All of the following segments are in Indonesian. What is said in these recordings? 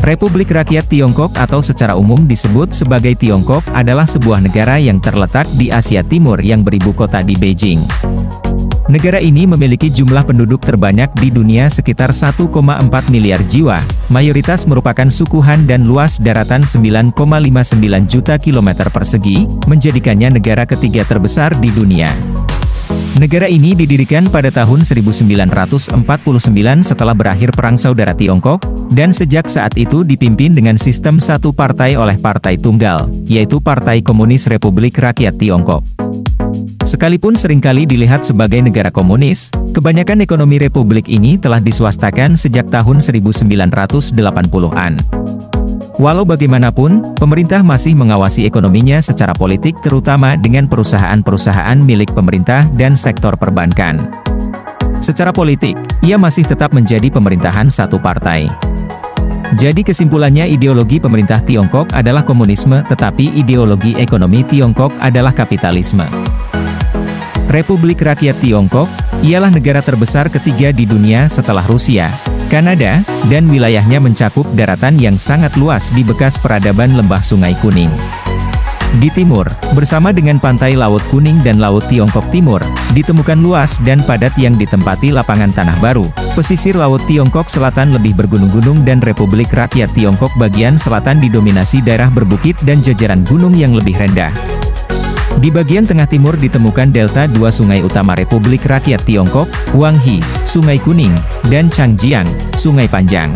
Republik Rakyat Tiongkok atau secara umum disebut sebagai Tiongkok adalah sebuah negara yang terletak di Asia Timur yang beribu kota di Beijing. Negara ini memiliki jumlah penduduk terbanyak di dunia sekitar 1,4 miliar jiwa, mayoritas merupakan suku Han dan luas daratan 9,59 juta kilometer persegi, menjadikannya negara ketiga terbesar di dunia. Negara ini didirikan pada tahun 1949 setelah berakhir Perang Saudara Tiongkok, dan sejak saat itu dipimpin dengan sistem satu partai oleh partai tunggal, yaitu Partai Komunis Republik Rakyat Tiongkok. Sekalipun seringkali dilihat sebagai negara komunis, kebanyakan ekonomi republik ini telah diswastakan sejak tahun 1980-an. Walau bagaimanapun, pemerintah masih mengawasi ekonominya secara politik terutama dengan perusahaan-perusahaan milik pemerintah dan sektor perbankan. Secara politik, ia masih tetap menjadi pemerintahan satu partai. Jadi kesimpulannya ideologi pemerintah Tiongkok adalah komunisme tetapi ideologi ekonomi Tiongkok adalah kapitalisme. Republik Rakyat Tiongkok ialah negara terbesar ketiga di dunia setelah Rusia, Kanada, dan wilayahnya mencakup daratan yang sangat luas di bekas peradaban Lembah Sungai Kuning. Di timur, bersama dengan pantai Laut Kuning dan Laut Tiongkok Timur, ditemukan luas dan padat yang ditempati lapangan tanah baru. Pesisir Laut Tiongkok Selatan lebih bergunung-gunung dan Republik Rakyat Tiongkok bagian selatan didominasi daerah berbukit dan jajaran gunung yang lebih rendah. Di bagian tengah timur ditemukan delta dua sungai utama Republik Rakyat Tiongkok, Huanghe, Sungai Kuning, dan Changjiang, Sungai Panjang.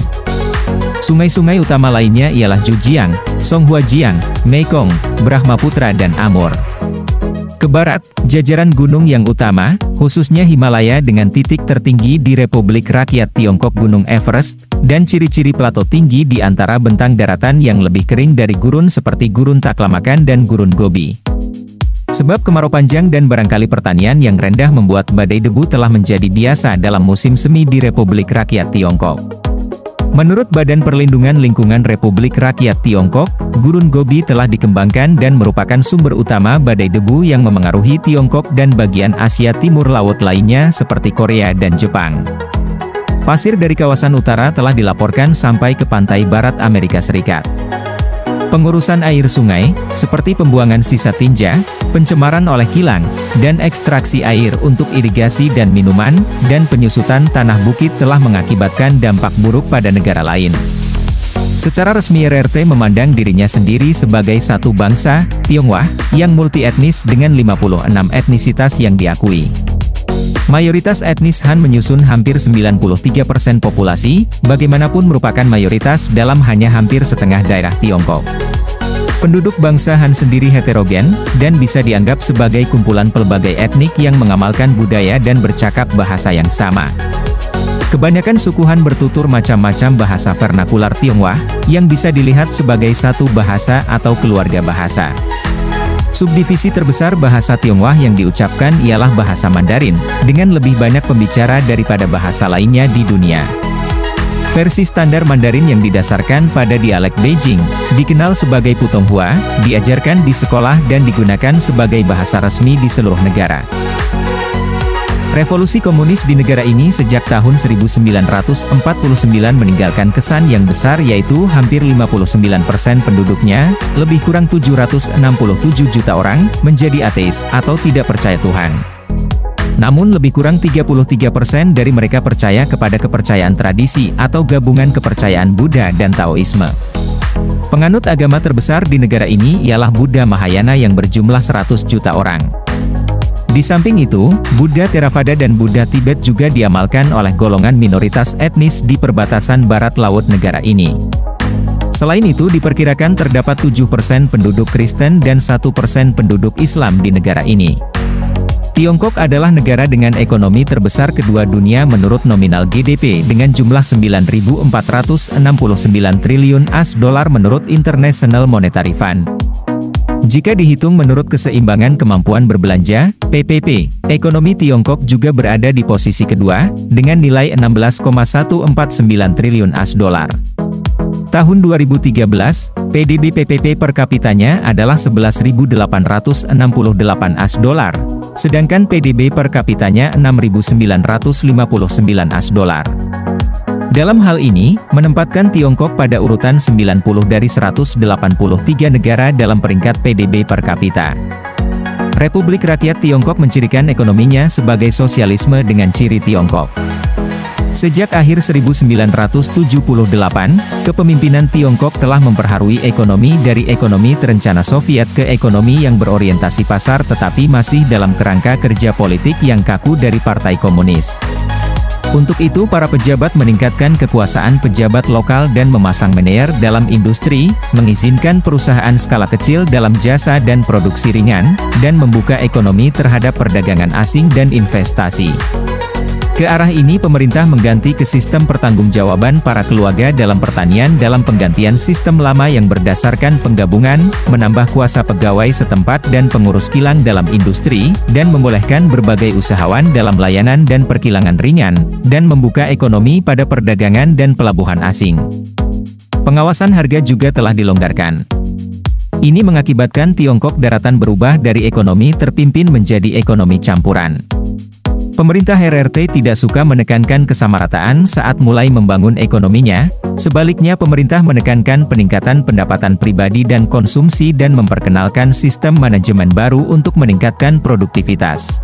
Sungai-sungai utama lainnya ialah Zhujiang, Songhuajiang, Mekong, Brahmaputra dan Amur. Ke barat, jajaran gunung yang utama, khususnya Himalaya dengan titik tertinggi di Republik Rakyat Tiongkok Gunung Everest, dan ciri-ciri plato tinggi di antara bentang daratan yang lebih kering dari gurun seperti Gurun Taklamakan dan Gurun Gobi. Sebab kemarau panjang dan barangkali pertanian yang rendah membuat badai debu telah menjadi biasa dalam musim semi di Republik Rakyat Tiongkok. Menurut Badan Perlindungan Lingkungan Republik Rakyat Tiongkok, Gurun Gobi telah dikembangkan dan merupakan sumber utama badai debu yang memengaruhi Tiongkok dan bagian Asia Timur Laut lainnya seperti Korea dan Jepang. Pasir dari kawasan utara telah dilaporkan sampai ke pantai barat Amerika Serikat. Pengurusan air sungai, seperti pembuangan sisa tinja, pencemaran oleh kilang, dan ekstraksi air untuk irigasi dan minuman, dan penyusutan tanah bukit telah mengakibatkan dampak buruk pada negara lain. Secara resmi RRT memandang dirinya sendiri sebagai satu bangsa, Tionghoa, yang multi-etnis dengan 56 etnisitas yang diakui. Mayoritas etnis Han menyusun hampir 93% populasi, bagaimanapun merupakan mayoritas dalam hanya hampir setengah daerah Tiongkok. Penduduk bangsa Han sendiri heterogen, dan bisa dianggap sebagai kumpulan pelbagai etnik yang mengamalkan budaya dan bercakap bahasa yang sama. Kebanyakan suku Han bertutur macam-macam bahasa vernakular Tionghoa, yang bisa dilihat sebagai satu bahasa atau keluarga bahasa. Subdivisi terbesar bahasa Tionghoa yang diucapkan ialah bahasa Mandarin, dengan lebih banyak pembicara daripada bahasa lainnya di dunia. Versi standar Mandarin yang didasarkan pada dialek Beijing, dikenal sebagai Putonghua, diajarkan di sekolah dan digunakan sebagai bahasa resmi di seluruh negara. Revolusi komunis di negara ini sejak tahun 1949 meninggalkan kesan yang besar yaitu hampir 59% penduduknya, lebih kurang 767 juta orang, menjadi ateis atau tidak percaya Tuhan. Namun lebih kurang 33% dari mereka percaya kepada kepercayaan tradisi atau gabungan kepercayaan Buddha dan Taoisme. Penganut agama terbesar di negara ini ialah Buddha Mahayana yang berjumlah 100 juta orang. Di samping itu, Buddha Theravada dan Buddha Tibet juga diamalkan oleh golongan minoritas etnis di perbatasan barat laut negara ini. Selain itu diperkirakan terdapat 7% penduduk Kristen dan 1% penduduk Islam di negara ini. Tiongkok adalah negara dengan ekonomi terbesar kedua dunia menurut nominal GDP dengan jumlah 9.469 triliun AS dolar menurut International Monetary Fund. Jika dihitung menurut keseimbangan kemampuan berbelanja, PPP, ekonomi Tiongkok juga berada di posisi kedua, dengan nilai 16,149 triliun AS dolar. Tahun 2013, PDB PPP per kapitanya adalah 11.868 AS dolar, sedangkan PDB per kapitanya 6.959 AS dolar. Dalam hal ini, menempatkan Tiongkok pada urutan 90 dari 183 negara dalam peringkat PDB per kapita. Republik Rakyat Tiongkok mencirikan ekonominya sebagai sosialisme dengan ciri Tiongkok. Sejak akhir 1978, kepemimpinan Tiongkok telah memperharui ekonomi dari ekonomi terencana Soviet ke ekonomi yang berorientasi pasar tetapi masih dalam kerangka kerja politik yang kaku dari Partai Komunis. Untuk itu para pejabat meningkatkan kekuasaan pejabat lokal dan memasang manajer dalam industri, mengizinkan perusahaan skala kecil dalam jasa dan produksi ringan, dan membuka ekonomi terhadap perdagangan asing dan investasi. Ke arah ini pemerintah mengganti ke sistem pertanggungjawaban para keluarga dalam pertanian dalam penggantian sistem lama yang berdasarkan penggabungan, menambah kuasa pegawai setempat dan pengurus kilang dalam industri, dan membolehkan berbagai usahawan dalam layanan dan perkilangan ringan, dan membuka ekonomi pada perdagangan dan pelabuhan asing. Pengawasan harga juga telah dilonggarkan. Ini mengakibatkan Tiongkok daratan berubah dari ekonomi terpimpin menjadi ekonomi campuran. Pemerintah RRT tidak suka menekankan kesamarataan saat mulai membangun ekonominya, sebaliknya pemerintah menekankan peningkatan pendapatan pribadi dan konsumsi dan memperkenalkan sistem manajemen baru untuk meningkatkan produktivitas.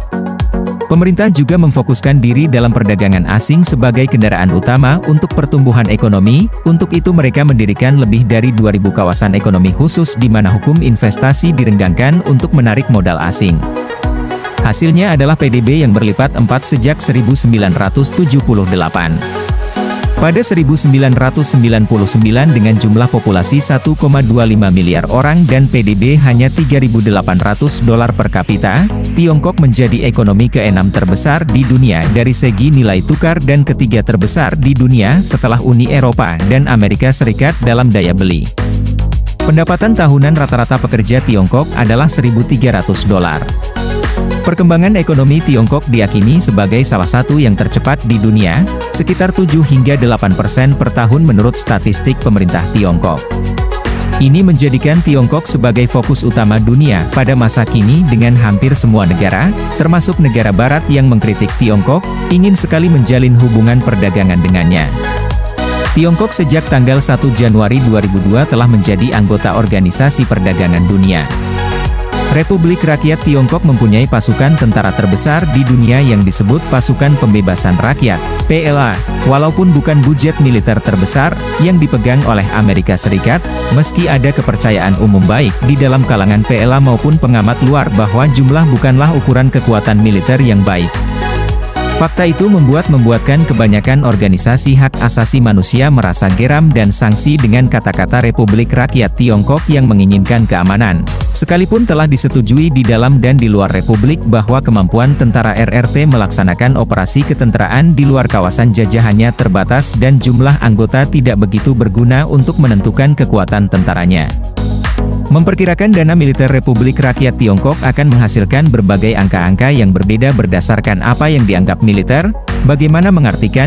Pemerintah juga memfokuskan diri dalam perdagangan asing sebagai kendaraan utama untuk pertumbuhan ekonomi, untuk itu mereka mendirikan lebih dari 2.000 kawasan ekonomi khusus di mana hukum investasi direnggangkan untuk menarik modal asing. Hasilnya adalah PDB yang berlipat 4 sejak 1978. Pada 1999 dengan jumlah populasi 1,25 miliar orang dan PDB hanya $3.800 per kapita, Tiongkok menjadi ekonomi ke-6 terbesar di dunia dari segi nilai tukar dan ketiga terbesar di dunia setelah Uni Eropa dan Amerika Serikat dalam daya beli. Pendapatan tahunan rata-rata pekerja Tiongkok adalah $1.300. Perkembangan ekonomi Tiongkok diyakini sebagai salah satu yang tercepat di dunia, sekitar 7 hingga 8% per tahun menurut statistik pemerintah Tiongkok. Ini menjadikan Tiongkok sebagai fokus utama dunia pada masa kini dengan hampir semua negara, termasuk negara barat yang mengkritik Tiongkok, ingin sekali menjalin hubungan perdagangan dengannya. Tiongkok sejak tanggal 1 Januari 2002 telah menjadi anggota Organisasi Perdagangan Dunia. Republik Rakyat Tiongkok mempunyai pasukan tentara terbesar di dunia yang disebut Pasukan Pembebasan Rakyat, PLA, walaupun bukan budget militer terbesar, yang dipegang oleh Amerika Serikat, meski ada kepercayaan umum baik di dalam kalangan PLA maupun pengamat luar bahwa jumlah bukanlah ukuran kekuatan militer yang baik. Fakta itu membuatkan kebanyakan organisasi hak asasi manusia merasa geram dan sangsi dengan kata-kata Republik Rakyat Tiongkok yang menginginkan keamanan. Sekalipun telah disetujui di dalam dan di luar Republik bahwa kemampuan tentara RRT melaksanakan operasi ketenteraan di luar kawasan jajahannya terbatas dan jumlah anggota tidak begitu berguna untuk menentukan kekuatan tentaranya. Memperkirakan dana militer Republik Rakyat Tiongkok akan menghasilkan berbagai angka-angka yang berbeda berdasarkan apa yang dianggap militer, bagaimana mengartikan